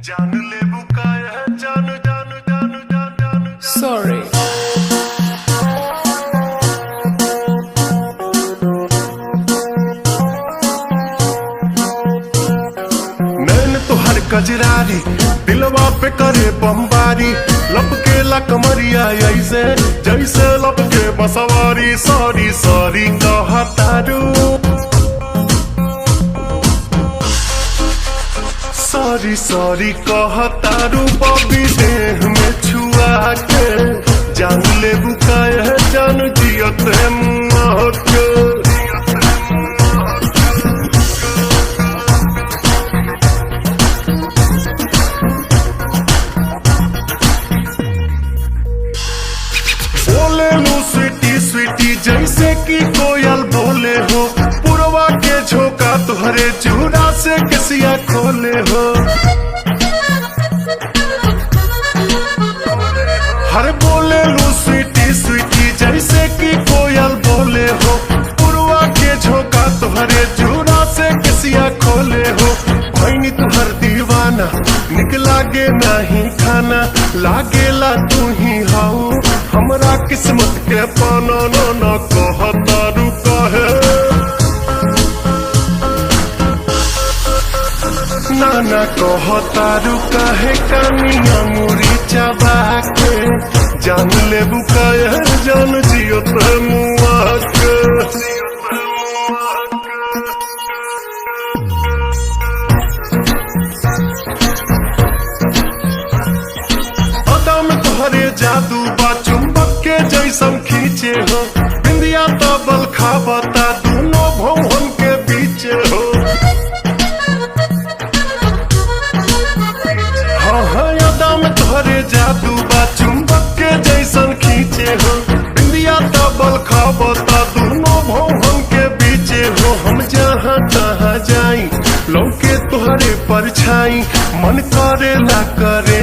जान ले बुकाया है जान जान जान जान जान Sorry. नैन तुहर कजरारी दिलवा पे करे बमबारी लपके ला कमरिया ऐसे जैसे लपके बसवारी सॉरी सॉरी कहतारू सॉरी सॉरी कहतारू बबी देह में छुआ के जान ले बुकाया है जान जियत है मुआ के बोले लू स्वीटी स्वीटी जैसे कि कोयल बोले हो पुरवा के झोंका तुहरे चूड़ा से किसिया खोले हो हर बोले लू स्वीटी स्वीटी जैसे कि कोयल बोले हो पुरवा के झोंका तुहरे चूड़ा से किसिया खोले हो भैनी तुहर दीवाना निकला गे नहीं खाना लागेला तू ही हाउ हमरा किस्मत के पाना न कहतारू कहे नाना कहतारू कहे कानी अंगूरी चबा के जान ले बुकाया जान जियो ते मुआ के तोहरे जादू बा चुंबक के जैसन खींचे हो बिंदिया तबल खाबता दोनों भवन के बीच हो हाँ हाँ यादा में तोहरे जादू बा चुंबक के जैसन खींचे हो बिंदिया तबल खाबता दोनों भवन के बीच हो हम जहाँ तहाँ जाई लौके तोहरे परछाई मन करेला करे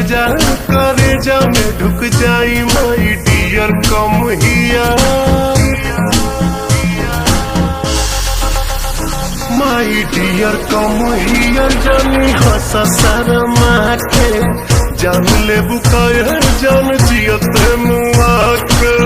जा में ढुक जाई माई डियर कम हिया माई डियर कम हिया जानी हंसा शर्मा के जान ले बुकाया जान जियत मुआ के